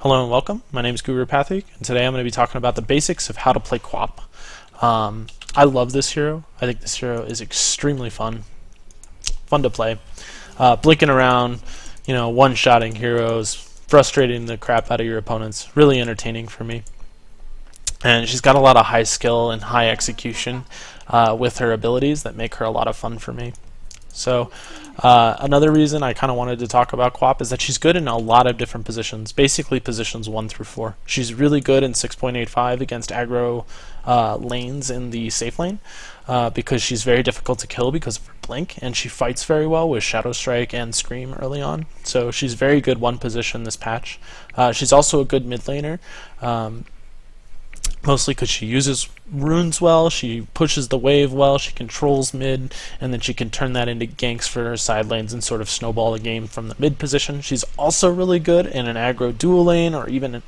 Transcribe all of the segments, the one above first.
Hello and welcome. My name is GuruPathik, and today I'm going to be talking about the basics of how to play QoP. I love this hero. I think this hero is extremely fun to play. Blinking around, one-shotting heroes, frustrating the crap out of your opponents. Really entertaining for me. And she's got a lot of high skill and high execution with her abilities that make her a lot of fun for me. So another reason I kind of wanted to talk about QoP is that she's good in a lot of different positions, basically positions 1 through 4. She's really good in 6.85 against aggro lanes in the safe lane because she's very difficult to kill because of her blink, and she fights very well with Shadow Strike and Scream early on. So she's very good one position this patch. She's also a good mid laner. Mostly because she uses runes well, she pushes the wave well, she controls mid, and then she can turn that into ganks for her side lanes and sort of snowball the game from the mid position. She's also really good in an aggro dual lane, or even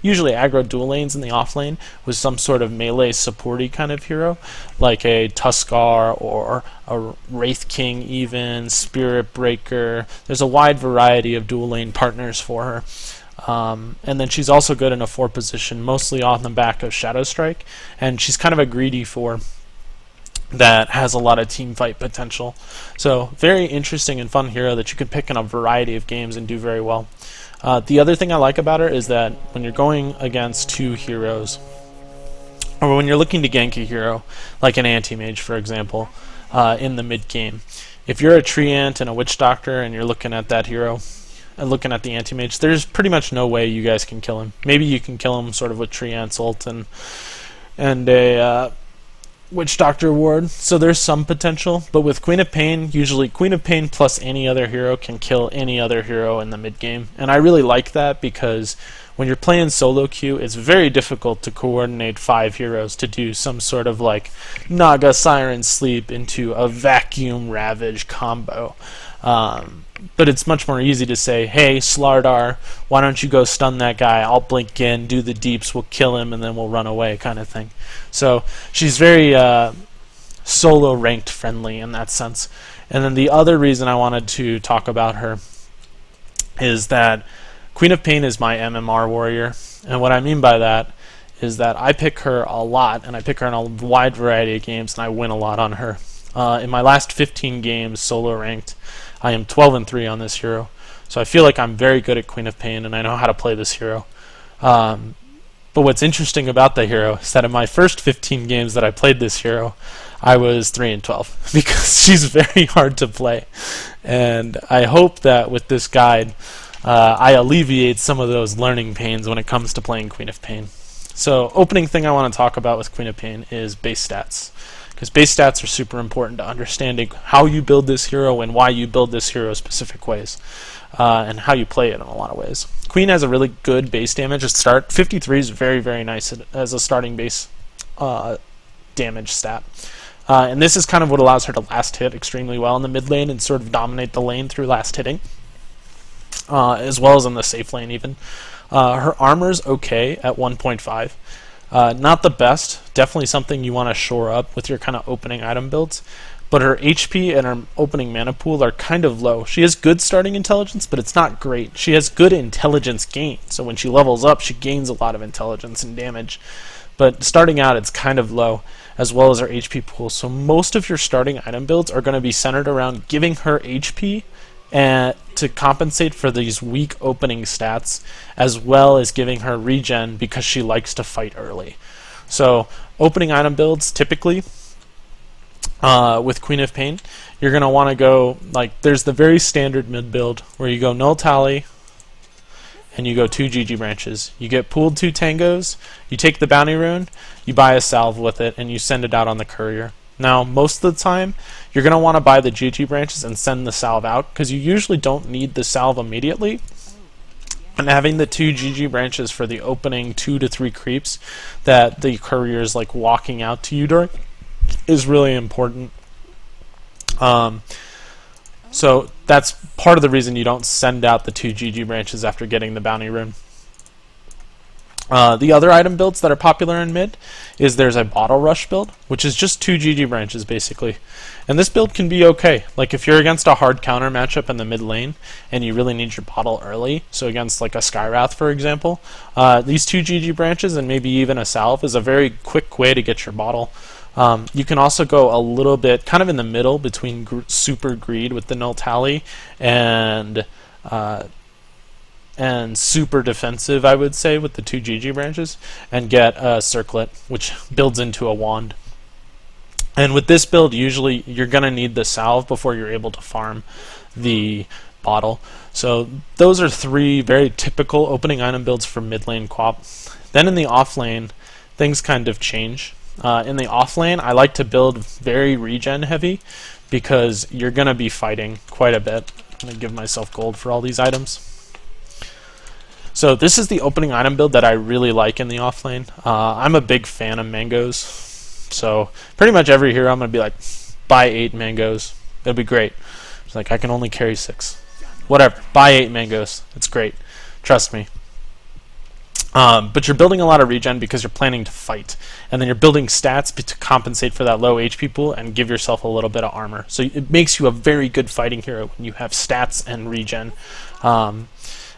usually aggro dual lanes in the off lane with some sort of melee supporty kind of hero, like a Tuskar or a Wraith King even, Spirit Breaker. There's a wide variety of dual lane partners for her. And then she's also good in a 4 position, mostly on the back of Shadow Strike, and she's kind of a greedy 4 that has a lot of team fight potential. So very interesting and fun hero that you can pick in a variety of games and do very well. The other thing I like about her is that when you're going against 2 heroes, or when you're looking to gank a hero, like an anti-mage for example, in the mid game, if you're a Treant and a Witch Doctor and you're looking at that hero, and looking at the anti-mage, there's pretty much no way you guys can kill him. Maybe you can kill him sort of with Treant's ult and a Witch Doctor ward, so there's some potential, but with Queen of Pain, usually Queen of Pain plus any other hero can kill any other hero in the mid game, and I really like that because when you're playing solo queue, it's very difficult to coordinate 5 heroes to do some sort of like Naga Siren Sleep into a Vacuum Ravage combo. But it's much more easy to say, hey, Slardar, why don't you go stun that guy? I'll blink in, do the deeps, we'll kill him, and then we'll run away kind of thing. So she's very solo ranked friendly in that sense. And then the other reason I wanted to talk about her is that Queen of Pain is my MMR warrior. And what I mean by that is that I pick her a lot, and I pick her in a wide variety of games, and I win a lot on her. In my last 15 games solo ranked, I am 12-3 on this hero, so I feel like I'm very good at Queen of Pain and I know how to play this hero. But what's interesting about the hero is that in my first 15 games that I played this hero, I was 3-12 because she's very hard to play. And I hope that with this guide, I alleviate some of those learning pains when it comes to playing Queen of Pain. So, opening thing I want to talk about with Queen of Pain is base stats. Because base stats are super important to understanding how you build this hero and why you build this hero specific ways, and how you play it in a lot of ways. Queen has a really good base damage at start. 53 is very, very nice as a starting base damage stat. And this is kind of what allows her to last hit extremely well in the mid lane and sort of dominate the lane through last hitting, as well as in the safe lane even. Her armor's okay at 1.5. Not the best, definitely something you want to shore up with your kind of opening item builds, but her HP and her opening mana pool are kind of low. She has good starting intelligence, but it's not great. She has good intelligence gain, so when she levels up, she gains a lot of intelligence and damage, but starting out, it's kind of low, as well as her HP pool. So most of your starting item builds are going to be centered around giving her HP and to compensate for these weak opening stats, as well as giving her regen because she likes to fight early. So opening item builds typically with Queen of Pain, you're going to want to go like there's the very standard mid build where you go null tally and you go 2 GG branches. You get pooled 2 tangos, you take the bounty rune, you buy a salve with it, and you send it out on the courier. Now, most of the time, you're going to want to buy the GG branches and send the salve out, because you usually don't need the salve immediately. And having the 2 GG branches for the opening 2 to 3 creeps that the courier is like walking out to you during is really important. So that's part of the reason you don't send out the 2 GG branches after getting the bounty rune. The other item builds that are popular in mid is there's a bottle rush build, which is just 2 GG branches basically. And this build can be okay. Like if you're against a hard counter matchup in the mid lane and you really need your bottle early, so against like a Skywrath for example, these 2 GG branches and maybe even a salve is a very quick way to get your bottle. You can also go a little bit kind of in the middle between super greed with the null tally and super defensive, I would say, with the 2 GG branches, and get a circlet, which builds into a wand. And with this build, usually you're going to need the salve before you're able to farm the bottle. So those are 3 very typical opening item builds for mid lane QoP. Then in the off lane, things kind of change. In the off lane, I like to build very regen heavy because you're going to be fighting quite a bit. I'm going to give myself gold for all these items. So this is the opening item build that I really like in the off lane. I'm a big fan of mangoes. So pretty much every hero I'm going to be like, buy 8 mangoes. It'll be great. It's like, I can only carry 6. Whatever, buy 8 mangoes. It's great. Trust me. But you're building a lot of regen because you're planning to fight. And then you're building stats to compensate for that low HP pool and give yourself a little bit of armor. So it makes you a very good fighting hero when you have stats and regen.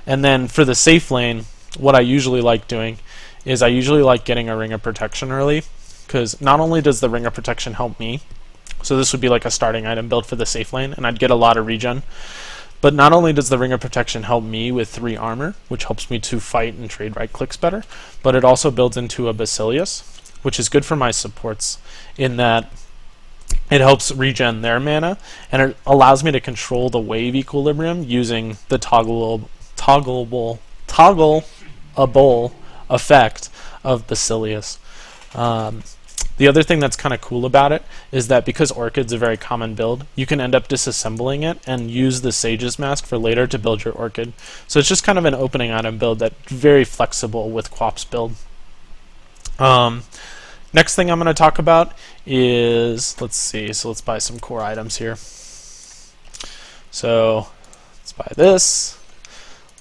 And then for the safe lane, what I usually like doing is I usually like getting a Ring of Protection early, because not only does the Ring of Protection help me, so this would be like a starting item build for the safe lane, and I'd get a lot of regen, but not only does the Ring of Protection help me with 3 armor, which helps me to fight and trade right clicks better, but it also builds into a Basilius, which is good for my supports in that it helps regen their mana, and it allows me to control the wave equilibrium using the toggleable effect of Basilius. The other thing that's kind of cool about it is that because Orchid's a very common build, you can end up disassembling it and use the Sage's Mask for later to build your Orchid. So it's just kind of an opening item build that's very flexible with QoP's build. Next thing I'm going to talk about is, let's see, so let's buy some core items here. So let's buy this.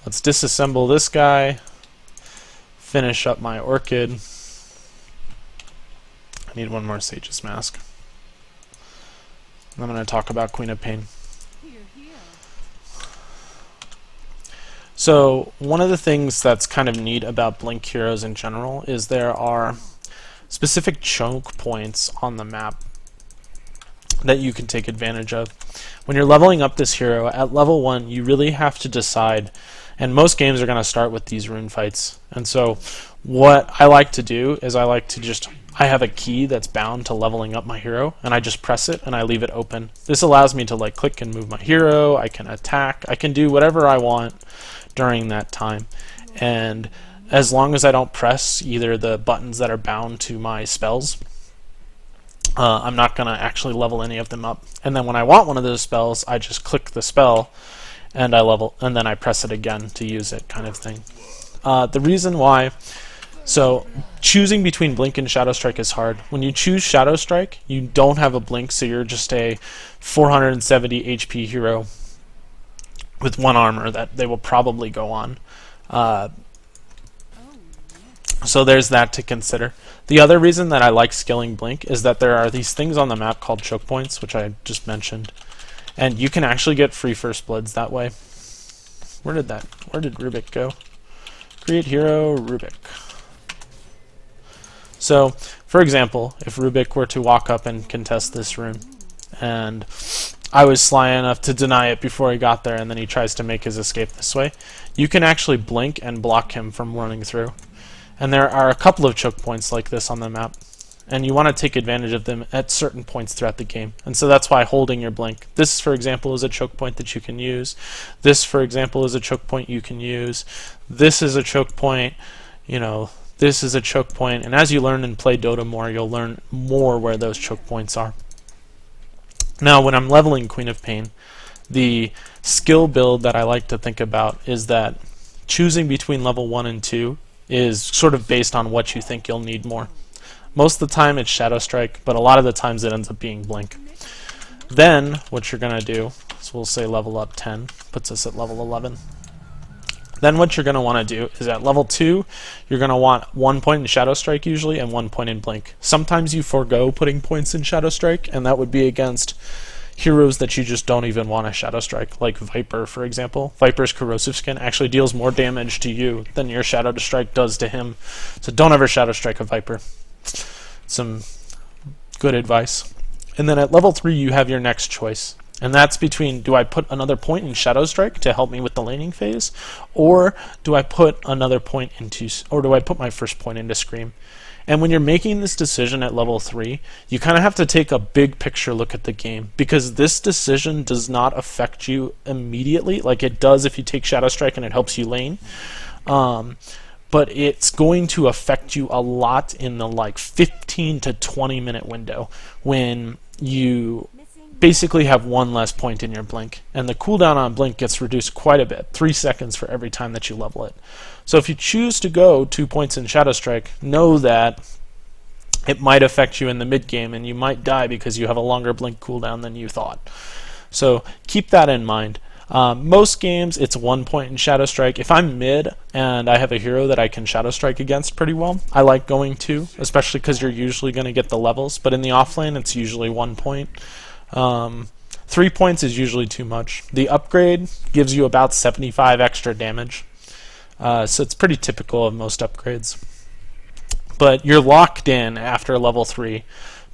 Let's disassemble this guy. Finish up my Orchid. I need one more Sage's Mask. I'm going to talk about Queen of Pain. So one of the things that's kind of neat about Blink heroes in general is there are specific choke points on the map that you can take advantage of. When you're leveling up this hero, at level 1 you really have to decide, and most games are going to start with these rune fights. And so what I like to do is I have a key that's bound to leveling up my hero, and I just press it and I leave it open. This allows me to like click and move my hero, I can attack, I can do whatever I want during that time. And as long as I don't press either the buttons that are bound to my spells, I'm not going to actually level any of them up. And then when I want one of those spells, I just click the spell and I level, and then I press it again to use it, kind of thing. The reason why, so choosing between Blink and Shadow Strike is hard. When you choose Shadow Strike, you don't have a Blink, so you're just a 470 HP hero with 1 armor that they will probably go on. So there's that to consider. The other reason that I like skilling Blink is that there are these things on the map called choke points, which I just mentioned, and you can actually get free first bloods that way. Where did Rubik go? Create hero, Rubik. So, for example, if Rubik were to walk up and contest this rune, and I was sly enough to deny it before he got there, and then he tries to make his escape this way, you can actually blink and block him from running through. And there are a couple of choke points like this on the map, and you want to take advantage of them at certain points throughout the game. And so that's why holding your blink. This, for example, is a choke point that you can use. This, for example, is a choke point you can use. This is a choke point, this is a choke point, and as you learn and play Dota more, you'll learn more where those choke points are. Now, when I'm leveling Queen of Pain, the skill build that I like to think about is that choosing between level 1 and 2 is sort of based on what you think you'll need more. Most of the time it's Shadow Strike, but a lot of the times it ends up being Blink. Then, what you're going to do, so we'll say level up 10, puts us at level 11. Then what you're going to want to do is at level 2, you're going to want 1 point in Shadow Strike usually and 1 point in Blink. Sometimes you forego putting points in Shadow Strike, and that would be against heroes that you just don't even want to Shadow Strike, like Viper, for example. Viper's Corrosive Skin actually deals more damage to you than your Shadow Strike does to him. So don't ever Shadow Strike a Viper. Some good advice. And then at level 3, you have your next choice. And that's between, do I put another point in Shadow Strike to help me with the laning phase, or do I put another point into, or do I put my first point into Scream? And when you're making this decision at level 3, you kind of have to take a big picture look at the game, because this decision does not affect you immediately, like it does if you take Shadow Strike and it helps you lane. But it's going to affect you a lot in the like 15 to 20 minute window when you basically have 1 less point in your Blink, and the cooldown on Blink gets reduced quite a bit, 3 seconds for every time that you level it. So if you choose to go 2 points in Shadow Strike, know that it might affect you in the mid game, and you might die because you have a longer Blink cooldown than you thought. So keep that in mind. Most games it's 1 point in Shadow Strike. If I'm mid and I have a hero that I can Shadow Strike against pretty well, I like going 2, especially because you're usually going to get the levels, but in the offlane it's usually 1 point. 3 points is usually too much. The upgrade gives you about 75 extra damage, so it's pretty typical of most upgrades. But you're locked in after level 3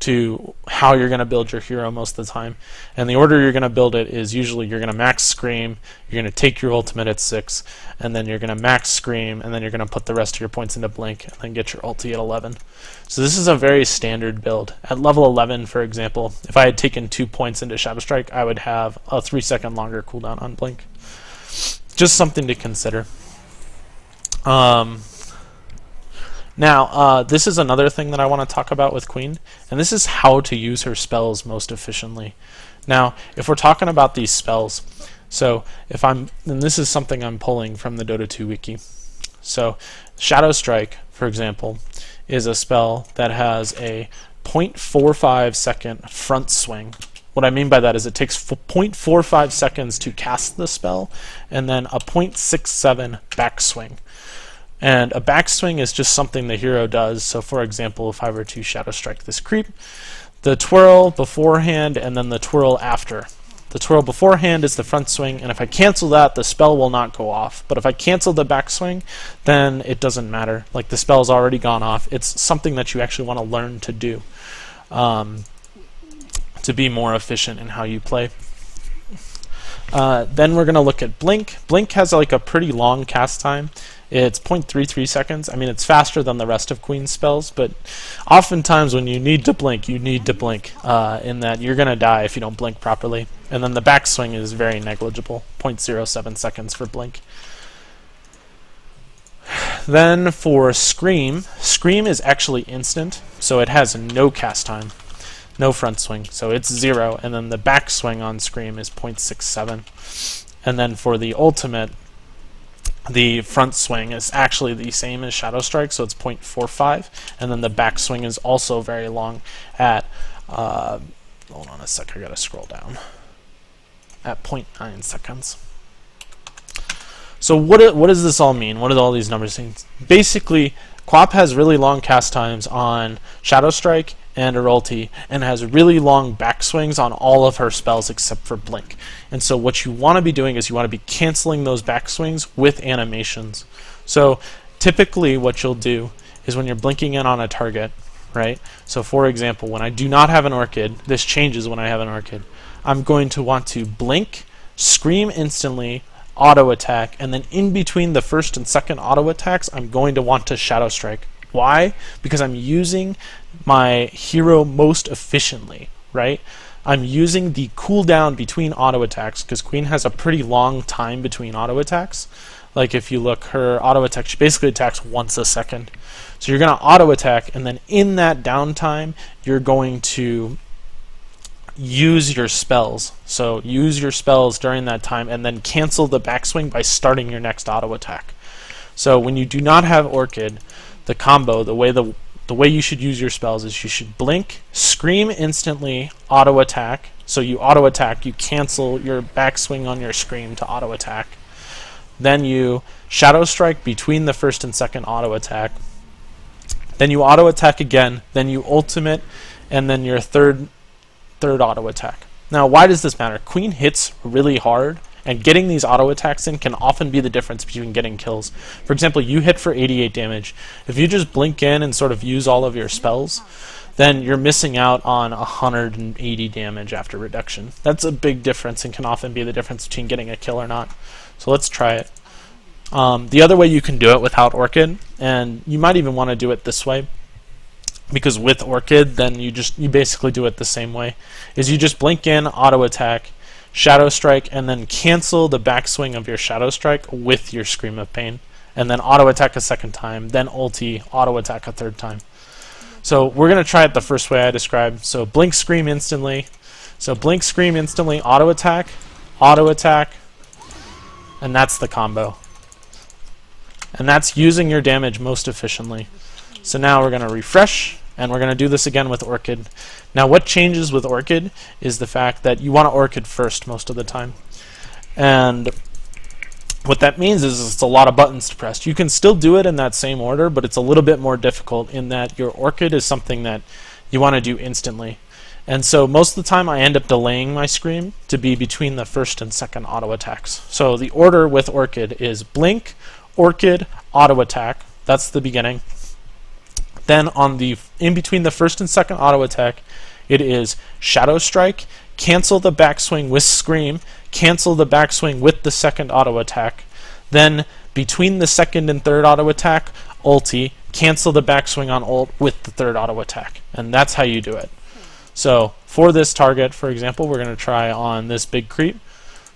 to how you're going to build your hero most of the time. And the order you're going to build it is usually you're going to max Scream, you're going to take your ultimate at 6, and then you're going to max Scream, and then you're going to put the rest of your points into Blink, and then get your ulti at 11. So this is a very standard build. At level 11, for example, if I had taken 2 points into Shadow Strike, I would have a 3-second longer cooldown on Blink. Just something to consider. Now, this is another thing that I want to talk about with Queen, and this is how to use her spells most efficiently. Now, if we're talking about these spells, so if and this is something I'm pulling from the Dota 2 wiki. So, Shadow Strike, for example, is a spell that has a 0.45 second front swing. What I mean by that is it takes 0.45 seconds to cast the spell, and then a 0.67 backswing. And a backswing is just something the hero does. So for example, if I were to Shadow Strike this creep, the twirl beforehand and then the twirl after. The twirl beforehand is the front swing, and if I cancel that, the spell will not go off. But if I cancel the backswing, then it doesn't matter. Like the spell's already gone off. It's something that you actually want to learn to do to be more efficient in how you play. Then we're going to look at Blink. Blink has like a pretty long cast time. It's 0.33 seconds. I mean, it's faster than the rest of Queen's spells, but oftentimes when you need to blink, in that you're going to die if you don't blink properly. And then the backswing is very negligible, 0.07 seconds for Blink. Then for Scream, Scream is actually instant, so it has no cast time, no front swing, so it's 0, and then the backswing on Scream is 0.67. And then for the ultimate, the front swing is actually the same as Shadow Strike, so it's 0.45, and then the backswing is also very long at, hold on a sec, I gotta scroll down, at 0.9 seconds. So what does this all mean? What do all these numbers mean? Basically, Quap has really long cast times on Shadow Strike and her ulti, and has really long backswings on all of her spells except for Blink. And so what you want to be doing is you want to be canceling those backswings with animations. So typically what you'll do is when you're blinking in on a target, right? So for example, when I do not have an Orchid, this changes when I have an Orchid, I'm going to want to blink, Scream instantly, auto attack, and then in between the first and second auto attacks, I'm going to want to Shadow Strike. Why? Because I'm using my hero most efficiently, right? I'm using the cooldown between auto attacks, because Queen has a pretty long time between auto attacks. Like if you look, her auto attack, she basically attacks once a second. So you're going to auto attack, and then in that downtime, you're going to use your spells. So use your spells during that time, and then cancel the backswing by starting your next auto attack. So when you do not have Orchid, the combo, the way you should use your spells is you should blink, Scream instantly, auto attack. So you auto attack, you cancel your backswing on your Scream to auto attack. then you Shadow Strike between the first and second auto attack, then you auto attack again, then you ultimate, and then your third auto attack. Now, why does this matter? Queen hits really hard, and getting these auto attacks in can often be the difference between getting kills. For example, you hit for 88 damage. If you just blink in and sort of use all of your spells, then you're missing out on 180 damage after reduction. That's a big difference and can often be the difference between getting a kill or not. So let's try it. The other way you can do it without Orchid, and you might even want to do it this way, because with Orchid, then you basically do it the same way, is you just blink in, auto attack, Shadow Strike, and then cancel the backswing of your Shadow Strike with your Scream of Pain, and then auto attack a second time, then ulti, auto attack a third time. So we're going to try it the first way I described. So blink, scream instantly. So blink, scream instantly, auto attack, and that's the combo. And that's using your damage most efficiently. So now we're going to refresh, and we're going to do this again with Orchid. Now what changes with Orchid is the fact that you want to Orchid first most of the time. And what that means is it's a lot of buttons to press. You can still do it in that same order, but it's a little bit more difficult in that your Orchid is something that you want to do instantly. And so most of the time I end up delaying my Scream to be between the first and second auto attacks. So the order with Orchid is blink, Orchid, auto attack. That's the beginning. Then in between the first and second auto attack, it is Shadow Strike, cancel the backswing with Scream, cancel the backswing with the second auto attack. Then between the second and third auto attack, ulti, cancel the backswing on ult with the third auto attack. And that's how you do it. So for this target, for example, we're going to try on this big creep.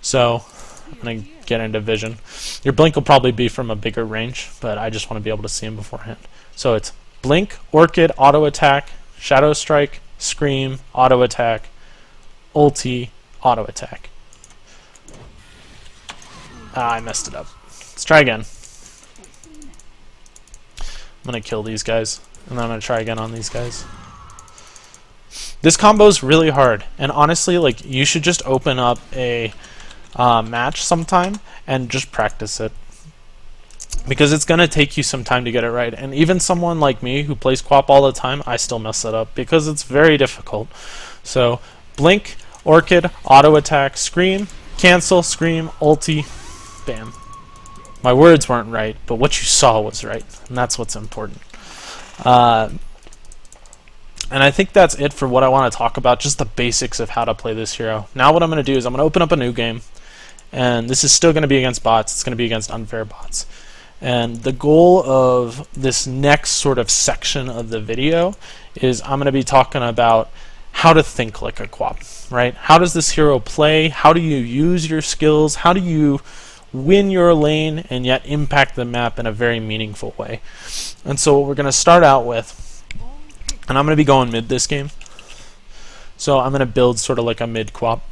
So I'm going to get into vision. Your blink will probably be from a bigger range, but I just want to be able to see him beforehand. So it's blink, Orchid, auto attack, Shadow Strike, Scream, auto attack, ulti, auto attack. I messed it up. Let's try again. I'm going to kill these guys, and then I'm going to try again on these guys. This combo is really hard, and honestly, like, you should just open up a match sometime and just practice it, because it's going to take you some time to get it right. And even someone like me who plays QoP all the time, I still mess it up because it's very difficult. So blink, Orchid, auto attack, Scream, cancel, Scream, ulti, bam. My words weren't right, but what you saw was right, and that's what's important. And I think that's it for what I want to talk about, just the basics of how to play this hero. Now what I'm going to do is I'm going to open up a new game, and this is still going to be against bots. It's going to be against unfair bots. And the goal of this next sort of section of the video is I'm going to be talking about how to think like a QoP, right? How does this hero play? How do you use your skills? How do you win your lane and yet impact the map in a very meaningful way? And so what we're going to start out with, and I'm going to be going mid this game, so I'm going to build sort of like a mid QoP,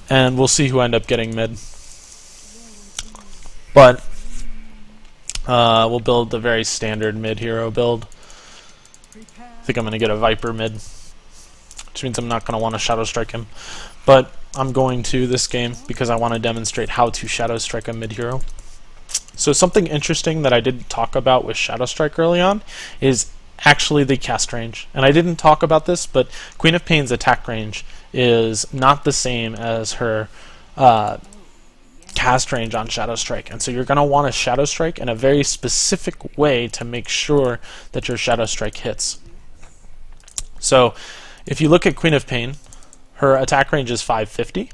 and we'll see who end up getting mid. But we'll build the very standard mid hero build. I think I'm going to get a Viper mid, which means I'm not going to want to Shadow Strike him. But I'm going to this game because I want to demonstrate how to Shadow Strike a mid hero. So something interesting that I didn't talk about with Shadow Strike early on is actually the cast range. And I didn't talk about this, but Queen of Pain's attack range is not the same as her cast range on Shadow Strike, and so you're going to want to Shadow Strike in a very specific way to make sure that your Shadow Strike hits. So if you look at Queen of Pain, her attack range is 550,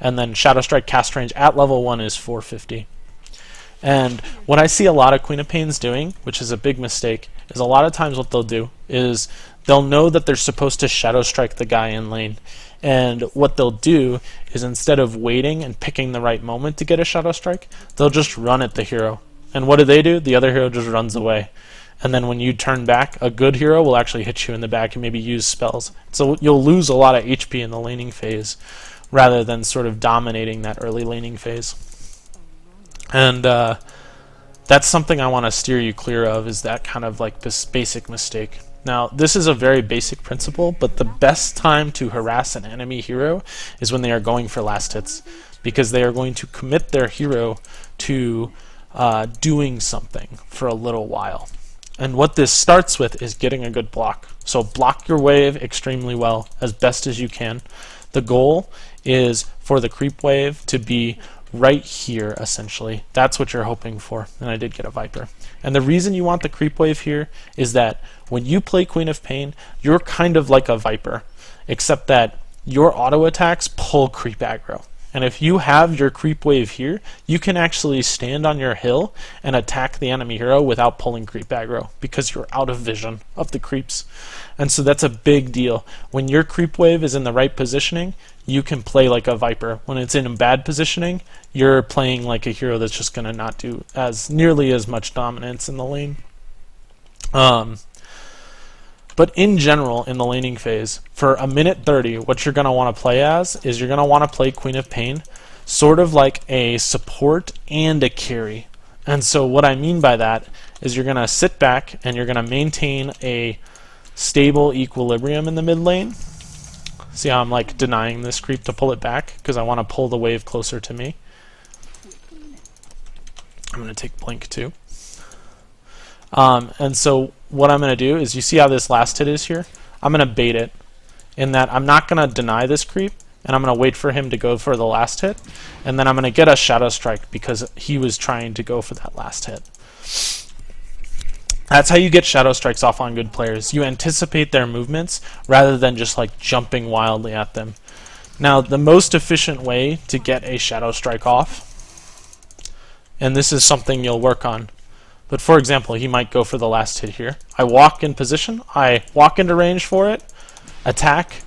and then Shadow Strike cast range at level 1 is 450. And what I see a lot of Queen of Pains doing, which is a big mistake, is a lot of times what they'll do is they'll know that they're supposed to Shadow Strike the guy in lane. And what they'll do is instead of waiting and picking the right moment to get a Shadow Strike, they'll just run at the hero. And what do? The other hero just runs away. And then when you turn back, a good hero will actually hit you in the back and maybe use spells. So you'll lose a lot of HP in the laning phase rather than sort of dominating that early laning phase. And that's something I want to steer you clear of, is that kind of like this basic mistake. Now, this is a very basic principle, but the best time to harass an enemy hero is when they are going for last hits. because they are going to commit their hero to doing something for a little while. And what this starts with is getting a good block. So block your wave extremely well, as best as you can. The goal is for the creep wave to be right here, essentially. That's what you're hoping for. And I did get a Viper. And the reason you want the creep wave here is that when you play Queen of Pain, you're kind of like a Viper, except that your auto attacks pull creep aggro. And if you have your creep wave here, you can actually stand on your hill and attack the enemy hero without pulling creep aggro, because you're out of vision of the creeps. And so that's a big deal. When your creep wave is in the right positioning, you can play like a Viper. When it's in a bad positioning, you're playing like a hero that's just going to not do as nearly as much dominance in the lane. But in general, in the laning phase, for a minute 30, what you're going to want to play as is you're going to want to play Queen of Pain, sort of like a support and a carry. And so what I mean by that is you're going to sit back and you're going to maintain a stable equilibrium in the mid lane. See how I'm like denying this creep to pull it back, because I want to pull the wave closer to me. I'm going to take blink too. And so what I'm going to do is, you see how this last hit is here? I'm going to bait it, in that I'm not going to deny this creep, and I'm going to wait for him to go for the last hit, and then I'm going to get a Shadow Strike because he was trying to go for that last hit. That's how you get Shadow Strikes off on good players. You anticipate their movements rather than just like jumping wildly at them. Now, the most efficient way to get a Shadow Strike off, and this is something you'll work on, but for example, he might go for the last hit here. I walk in position, I walk into range for it, attack,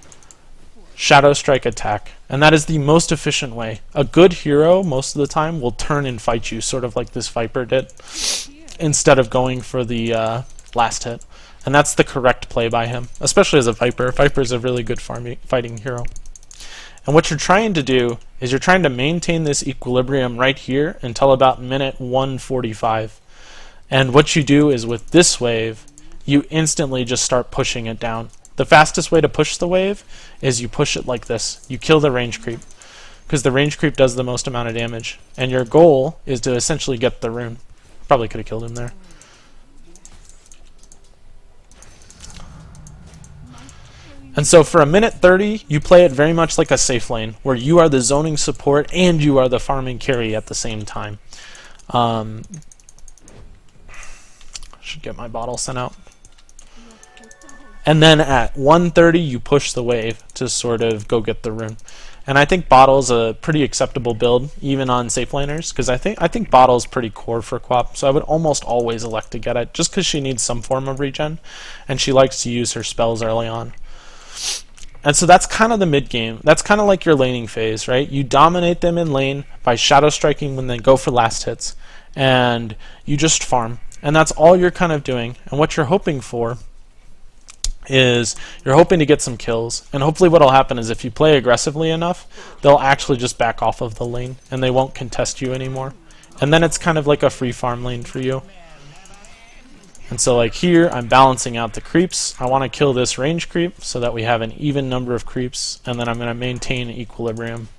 Shadow Strike, attack. And that is the most efficient way. A good hero, most of the time, will turn and fight you, sort of like this Viper did, instead of going for the last hit. And that's the correct play by him, especially as a Viper. Viper is a really good fighting hero. And what you're trying to do is you're trying to maintain this equilibrium right here until about minute 145. And what you do is, with this wave, you instantly just start pushing it down. The fastest way to push the wave is you push it like this. You kill the range creep, because the range creep does the most amount of damage. And your goal is to essentially get the rune. Probably could have killed him there. And so for a minute 30, you play it very much like a safe lane, where you are the zoning support and you are the farming carry at the same time. Should get my bottle sent out. And then at 1:30, you push the wave to sort of go get the rune. And I think bottle's a pretty acceptable build, even on safe laners, because I think bottle's pretty core for Quap, so I would almost always elect to get it, just because she needs some form of regen, and she likes to use her spells early on. And so that's kind of the mid game. That's kind of like your laning phase, right? You dominate them in lane by shadow striking when they go for last hits, and you just farm. And that's all you're kind of doing. And what you're hoping for is you're hoping to get some kills. And hopefully what will happen is, if you play aggressively enough, they'll actually just back off of the lane and they won't contest you anymore. And then it's kind of like a free farm lane for you. And so like here, I'm balancing out the creeps. I want to kill this range creep so that we have an even number of creeps, and then I'm going to maintain equilibrium.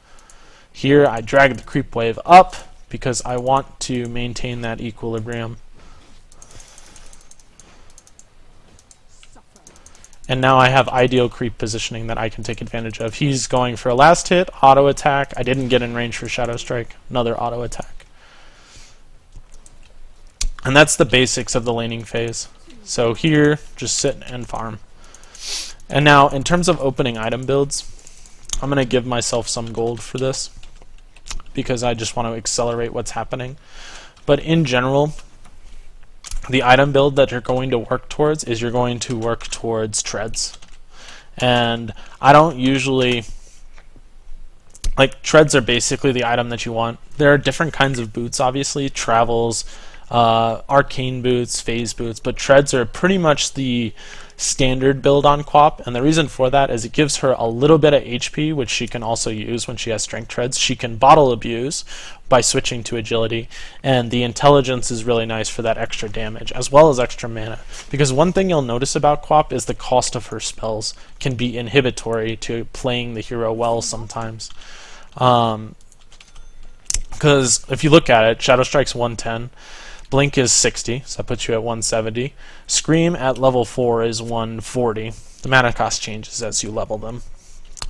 Here I drag the creep wave up because I want to maintain that equilibrium. And now I have ideal creep positioning that I can take advantage of. He's going for a last hit, auto attack. I didn't get in range for Shadow Strike, another auto attack. And that's the basics of the laning phase. So here, just sit and farm. And now, in terms of opening item builds, I'm going to give myself some gold for this, because I just want to accelerate what's happening. But in general, the item build that you're going to work towards is you're going to work towards treads. And I don't usually... like, treads are basically the item that you want. There are different kinds of boots, obviously. Travels, arcane boots, phase boots, but treads are pretty much the standard build on Quap, and the reason for that is it gives her a little bit of HP, which she can also use when she has strength treads. She can bottle abuse by switching to agility, and the intelligence is really nice for that extra damage, as well as extra mana. Because one thing you'll notice about Quap is the cost of her spells can be inhibitory to playing the hero well sometimes. Because if you look at it, Shadow Strike's 110, Blink is 60, so that puts you at 170. Scream at level 4 is 140. The mana cost changes as you level them,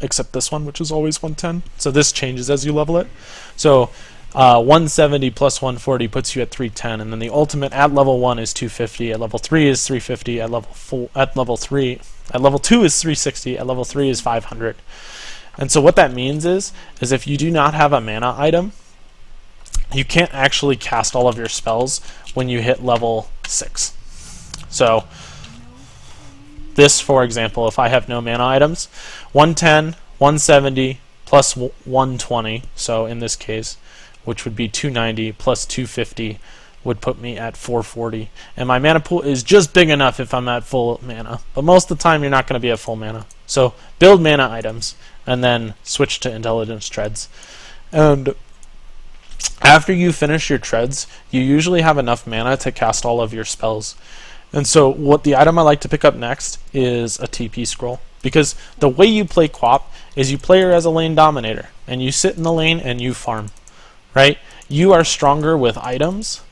except this one, which is always 110. So this changes as you level it. So 170 plus 140 puts you at 310, and then the ultimate at level 1 is 250, at level 3 is 350, at level 2 is 360, at level 3 is 500. And so what that means is if you do not have a mana item, you can't actually cast all of your spells when you hit level 6. So this, for example, if I have no mana items, 110, 170 plus 120, so in this case, which would be 290 plus 250 would put me at 440. And my mana pool is just big enough if I'm at full mana. But most of the time you're not going to be at full mana. So build mana items and then switch to intelligence treads. And after you finish your treads, you usually have enough mana to cast all of your spells. And so what the item I like to pick up next is a TP scroll. Because the way you play Quap is you play her as a lane dominator. And you sit in the lane and you farm. Right? You are stronger with items.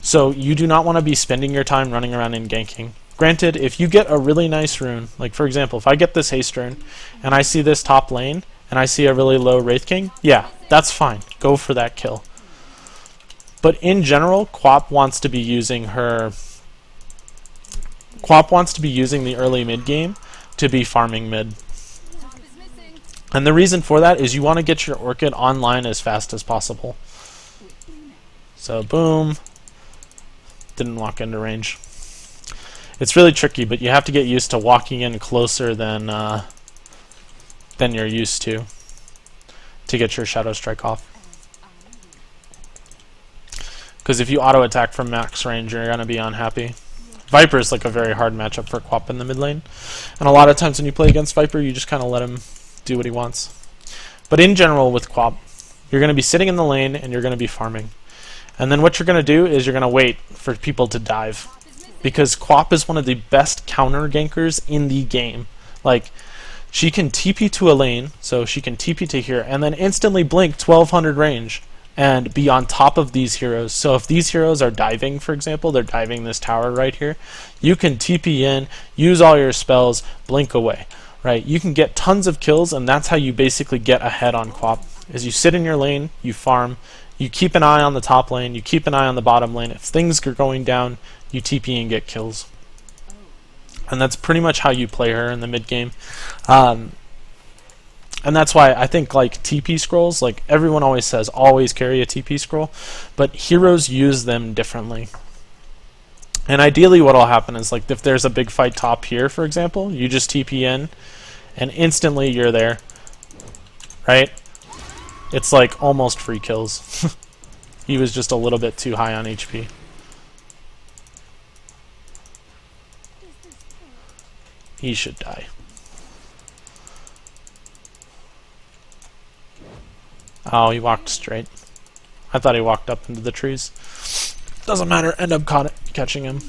So you do not want to be spending your time running around and ganking. Granted, if you get a really nice rune, like for example, if I get this haste rune and I see this top lane and I see a really low Wraith King, yeah, that's fine. Go for that kill. But in general, Quap wants to be using the early mid game to be farming mid. And the reason for that is you want to get your Orchid online as fast as possible. So boom. Didn't walk into range. It's really tricky, but you have to get used to walking in closer than you're used to get your Shadow Strike off. Because if you auto attack from max range, you're gonna be unhappy. Viper is like a very hard matchup for Quap in the mid lane, and a lot of times when you play against Viper, you just kind of let him do what he wants. But in general with Quap, you're gonna be sitting in the lane and you're gonna be farming, and then what you're gonna do is you're gonna wait for people to dive, because Quap is one of the best counter gankers in the game. Like, she can TP to a lane, so she can TP to here, and then instantly blink 1200 range and be on top of these heroes. So if these heroes are diving, for example, they're diving this tower right here, you can TP in, use all your spells, blink away. Right? You can get tons of kills, and that's how you basically get ahead on Quap. Is you sit in your lane, you farm, you keep an eye on the top lane, you keep an eye on the bottom lane. If things are going down, you TP and get kills. And that's pretty much how you play her in the mid game. And that's why I think like TP scrolls, like everyone always says, always carry a TP scroll, but heroes use them differently. And ideally what will happen is, like, if there's a big fight top here, for example, you just TP in and instantly you're there. Right? It's like almost free kills. He was just a little bit too high on HP. He should die. Oh, he walked straight. I thought he walked up into the trees. Doesn't matter, end up catching him.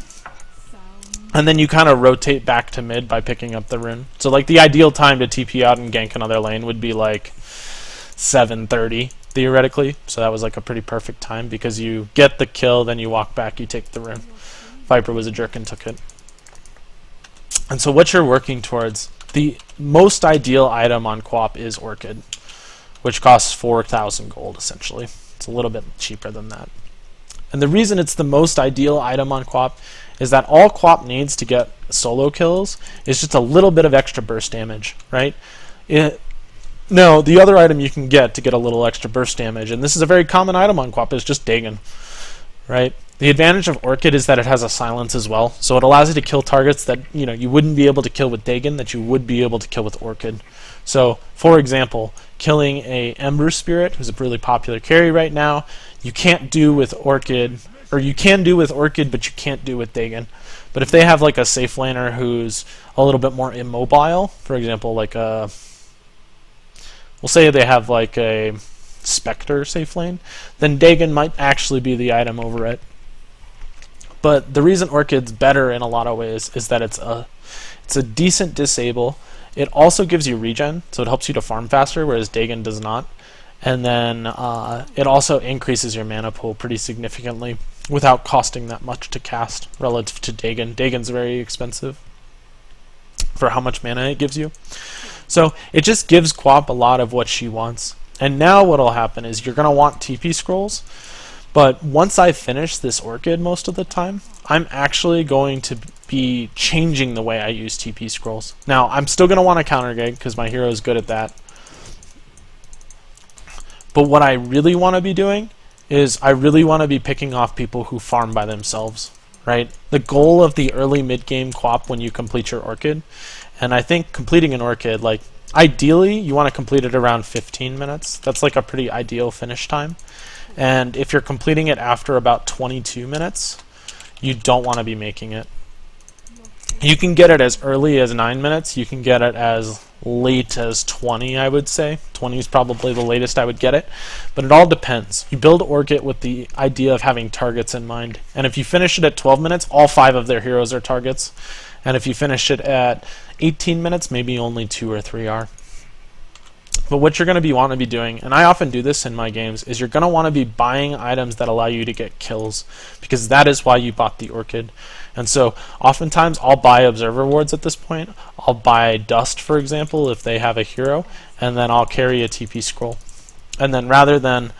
And then you kind of rotate back to mid by picking up the rune. So like the ideal time to TP out and gank another lane would be like 7:30 theoretically. So that was like a pretty perfect time, because you get the kill, then you walk back, you take the rune. Viper was a jerk and took it. And so what you're working towards, the most ideal item on Quap is Orchid, which costs 4,000 gold essentially. It's a little bit cheaper than that. And the reason it's the most ideal item on Quap is that all Quap needs to get solo kills is just a little bit of extra burst damage, right? No, the other item you can get to get a little extra burst damage, and this is a very common item on Quap, is just Dagon, right? The advantage of Orchid is that it has a silence as well, so it allows you to kill targets that you wouldn't be able to kill with Dagon that you would be able to kill with Orchid. So, for example, killing a Ember Spirit, who's a really popular carry right now, you can't do with Orchid, or you can do with Orchid, but you can't do with Dagon. But if they have like a safe laner who's a little bit more immobile, for example, like we'll say they have like a Spectre safe lane, then Dagon might actually be the item over it. But the reason Orchid's better in a lot of ways is that it's a decent disable. It also gives you regen, so it helps you to farm faster, whereas Dagon does not. and then it also increases your mana pool pretty significantly without costing that much to cast relative to Dagon. Dagon's very expensive for how much mana it gives you. So it just gives Quap a lot of what she wants. And now what will happen is you're going to want TP scrolls, but once I finish this Orchid most of the time, I'm actually going to be changing the way I use TP scrolls. Now, I'm still going to want to counter gank because my hero is good at that. But what I really want to be doing is I really want to be picking off people who farm by themselves, right? The goal of the early mid-game Quap when you complete your Orchid, and I think completing an Orchid, like, ideally you want to complete it around 15 minutes. That's like a pretty ideal finish time. And if you're completing it after about 22 minutes, you don't want to be making it. You can get it as early as 9 minutes. You can get it as late as 20, I would say. 20 is probably the latest I would get it. But it all depends. You build Orchid with the idea of having targets in mind. And if you finish it at 12 minutes, all 5 of their heroes are targets. And if you finish it at 18 minutes, maybe only 2 or 3 are. But what you're going to want to be doing, and I often do this in my games, is you're going to want to be buying items that allow you to get kills, because that is why you bought the Orchid. And so oftentimes I'll buy Observer Wards at this point. I'll buy Dust, for example, if they have a hero, and then I'll carry a TP scroll. And then rather than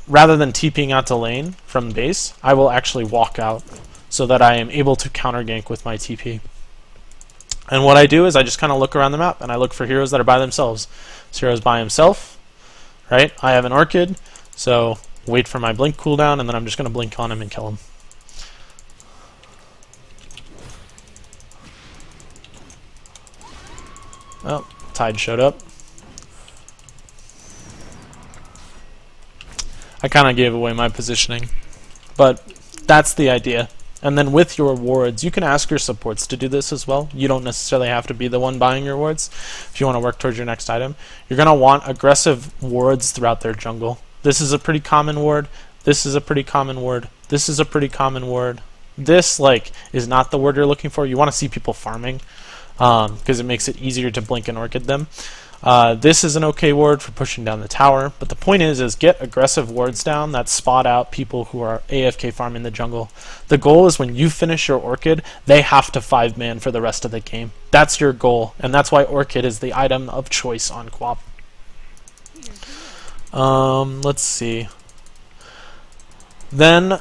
TPing out to lane from base, I will actually walk out so that I am able to counter gank with my TP. And what I do is I just kind of look around the map and I look for heroes that are by themselves. This hero's by himself, right? I have an Orchid, so wait for my blink cooldown, and then I'm just going to blink on him and kill him. Oh, Tide showed up. I kind of gave away my positioning, but that's the idea. And then with your wards, you can ask your supports to do this as well. You don't necessarily have to be the one buying your wards if you want to work towards your next item. You're going to want aggressive wards throughout their jungle. This is a pretty common ward. This is a pretty common ward. This is a pretty common ward. This, like, is not the word you're looking for. You want to see people farming because it makes it easier to blink and Orchid them. This is an okay ward for pushing down the tower, but the point is get aggressive wards down that spot out people who are AFK farming the jungle. The goal is when you finish your Orchid, they have to 5-man for the rest of the game. That's your goal, and that's why Orchid is the item of choice on Quap. Let's see. Then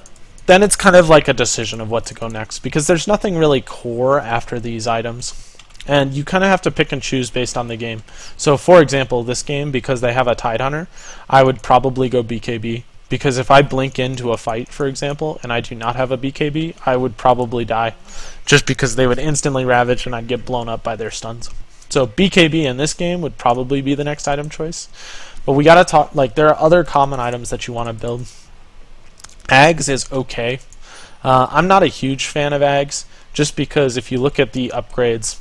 it's kind of like a decision of what to go next, because there's nothing really core after these items. And you kind of have to pick and choose based on the game. So, for example, this game, because they have a Tide Hunter, I would probably go BKB. Because if I blink into a fight, for example, and I do not have a BKB, I would probably die. Just because they would instantly Ravage and I'd get blown up by their stuns. So BKB in this game would probably be the next item choice. But we gotta talk, like, there are other common items that you want to build. Ags is okay. I'm not a huge fan of Ags, just because if you look at the upgrades,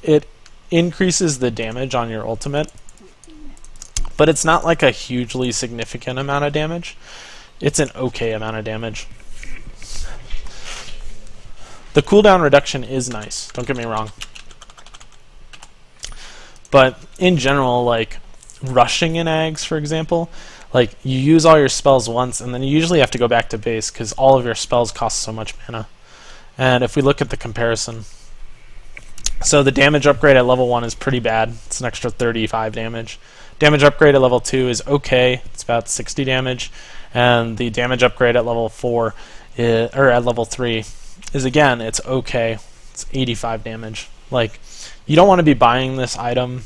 it increases the damage on your ultimate, but it's not like a hugely significant amount of damage. It's an okay amount of damage. The cooldown reduction is nice, don't get me wrong. But in general, like rushing in Ags, for example, like you use all your spells once and then you usually have to go back to base because all of your spells cost so much mana. And if we look at the comparison, so the damage upgrade at level 1 is pretty bad. It's an extra 35 damage. Damage upgrade at level 2 is okay. It's about 60 damage. And the damage upgrade at level 4, or at level 3, is again, it's okay. It's 85 damage. Like, you don't want to be buying this item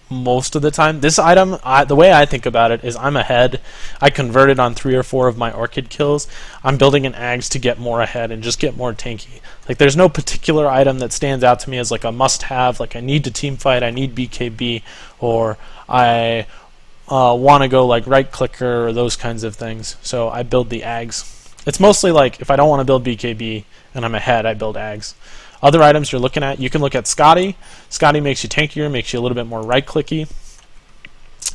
most of the time. This item, the way I think about it is I'm ahead. I converted on 3 or 4 of my Orchid kills. I'm building an Ags to get more ahead and just get more tanky. Like, there's no particular item that stands out to me as like a must-have, like I need to team fight, I need BKB, or I want to go like right-clicker or those kinds of things. So I build the Ags. It's mostly like if I don't want to build BKB and I'm ahead, I build Ags. Other items you're looking at, you can look at Scotty. Scotty makes you tankier, makes you a little bit more right-clicky.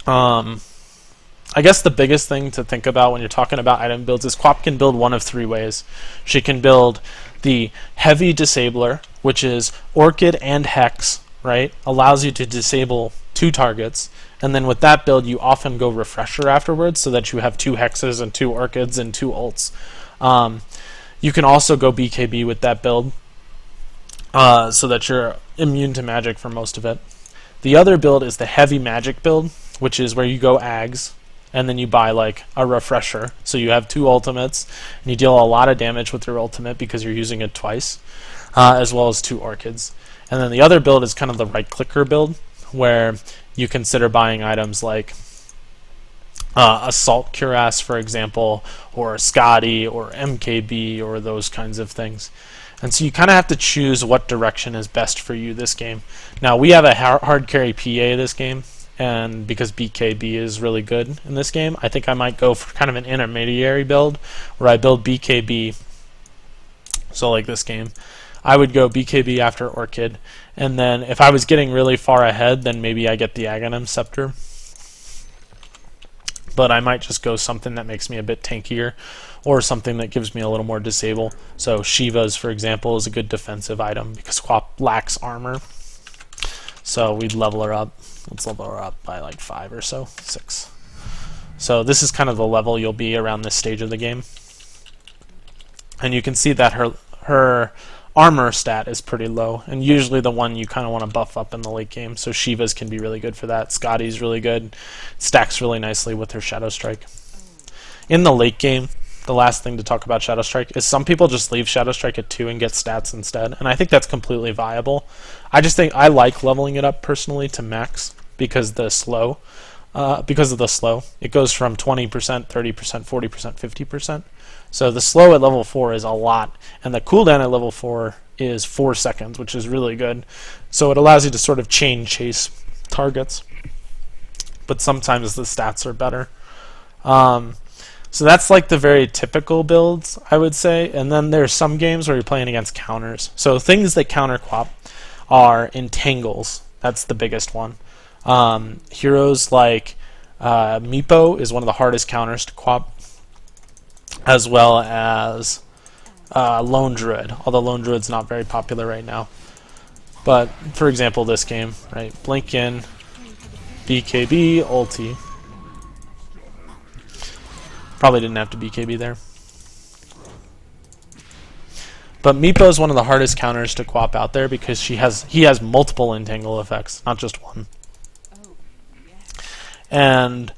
I guess the biggest thing to think about when you're talking about item builds is Quap can build one of 3 ways. She can build the heavy disabler, which is Orchid and Hex, right? Allows you to disable 2 targets. And then with that build, you often go Refresher afterwards so that you have 2 Hexes and 2 Orchids and 2 ults. You can also go BKB with that build so that you're immune to magic for most of it. The other build is the heavy magic build, which is where you go Ags, and then you buy like a Refresher. So you have 2 ultimates, and you deal a lot of damage with your ultimate because you're using it twice, as well as 2 Orchids. And then the other build is kind of the right-clicker build, where you consider buying items like Assault Cuirass, for example, or Scotty, or MKB, or those kinds of things. And so you kind of have to choose what direction is best for you this game. Now, we have a hard carry PA this game, and because BKB is really good in this game, I think I might go for kind of an intermediary build, where I build BKB, so like this game. I would go BKB after Orchid, and then if I was getting really far ahead, then maybe I get the Aghanim Scepter. But I might just go something that makes me a bit tankier, or something that gives me a little more disable. So Shiva's, for example, is a good defensive item because Quap lacks armor. So we'd level her up. Let's level her up by like 5 or so, 6. So this is kind of the level you'll be around this stage of the game. And you can see that her armor stat is pretty low, and usually the one you kind of want to buff up in the late game. So Shiva's can be really good for that. Scotty's really good. Stacks really nicely with her Shadow Strike. In the late game, the last thing to talk about Shadow Strike is some people just leave Shadow Strike at 2 and get stats instead, and I think that's completely viable. I just think I like leveling it up personally to max because of the slow. It goes from 20%, 30%, 40%, 50%. So the slow at level 4 is a lot, and the cooldown at level 4 is 4 seconds, which is really good. So it allows you to sort of chain chase targets, but sometimes the stats are better. So that's like the very typical builds, I would say. And then there's some games where you're playing against counters. So things that counter Quap are entangles. That's the biggest one. Heroes like Meepo is one of the hardest counters to Quap, as well as Lone Druid, although Lone Druid's not very popular right now. But for example, this game, right? Blink in, BKB, ulti. Probably didn't have to BKB there. But Meepo is one of the hardest counters to Quap out there because he has multiple entangle effects, not just one. And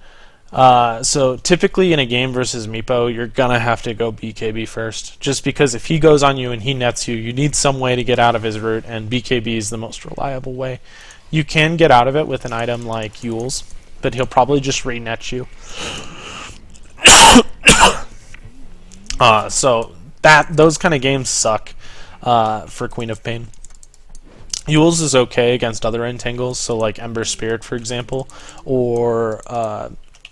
so typically in a game versus Meepo, you're going to have to go BKB first. Just because if he goes on you and he nets you, you need some way to get out of his route, and BKB is the most reliable way. You can get out of it with an item like Yule's, but he'll probably just re-net you. So those kind of games suck for Queen of Pain. Yule's is okay against other entangles, so like Ember Spirit, for example, or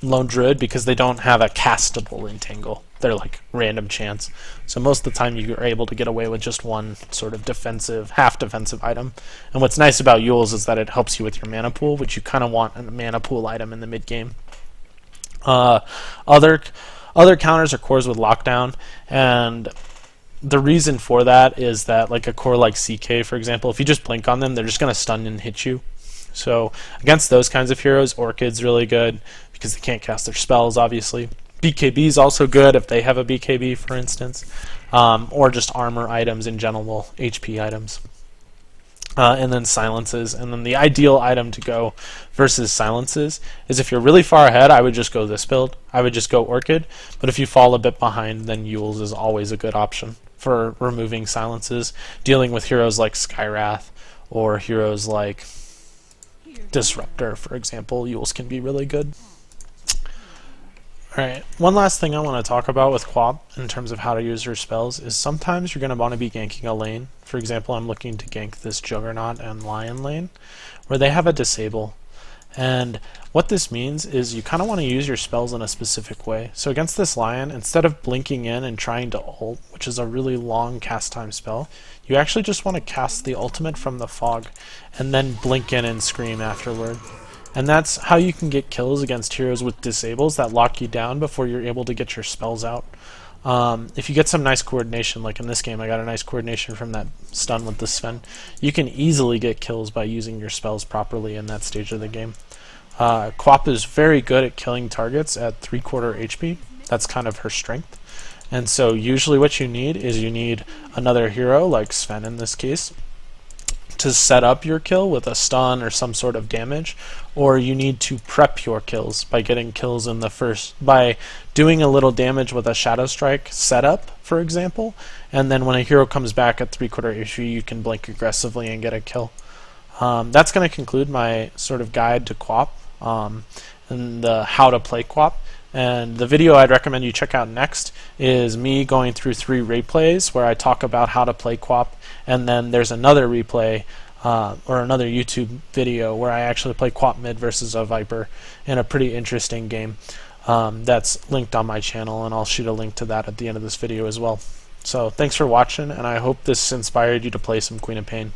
Lone Druid, because they don't have a castable entangle. They're like random chance. So most of the time you are able to get away with just one sort of defensive, half defensive item. And what's nice about Yule's is that it helps you with your mana pool, which you kind of want a mana pool item in the mid game. Other counters are cores with lockdown, and the reason for that is that like a core like CK, for example, if you just blink on them, they're just going to stun and hit you. So against those kinds of heroes, Orchid's really good because they can't cast their spells, obviously. BKB is also good if they have a BKB, for instance, or just armor items in general, HP items. And then silences. And then the ideal item to go versus silences is if you're really far ahead, I would just go this build. I would just go Orchid. But if you fall a bit behind, then Yule's is always a good option for removing silences, dealing with heroes like Skywrath or heroes like Disruptor, for example. Yule's can be really good. Alright, one last thing I want to talk about with Quap in terms of how to use your spells is sometimes you're going to want to be ganking a lane. For example, I'm looking to gank this Juggernaut and Lion lane, where they have a disable. And what this means is you kind of want to use your spells in a specific way. So against this Lion, instead of blinking in and trying to ult, which is a really long cast time spell, you actually just want to cast the ultimate from the fog, and then blink in and scream afterward. And that's how you can get kills against heroes with disables that lock you down before you're able to get your spells out. If you get some nice coordination, like in this game I got a nice coordination from that stun with the Sven, you can easily get kills by using your spells properly in that stage of the game. Quap is very good at killing targets at 3/4 HP. That's kind of her strength. And so usually what you need is you need another hero, like Sven in this case, to set up your kill with a stun or some sort of damage, or you need to prep your kills by getting kills in the first, by doing a little damage with a Shadow Strike setup, for example, and then when a hero comes back at 3/4 HP, you can blink aggressively and get a kill. That's going to conclude my sort of guide to Quap and how to play Quap. And the video I'd recommend you check out next is me going through 3 replays where I talk about how to play Quap, and then there's another replay or another YouTube video where I actually play Quap mid versus a Viper in a pretty interesting game that's linked on my channel, and I'll shoot a link to that at the end of this video as well. So thanks for watching, and I hope this inspired you to play some Queen of Pain.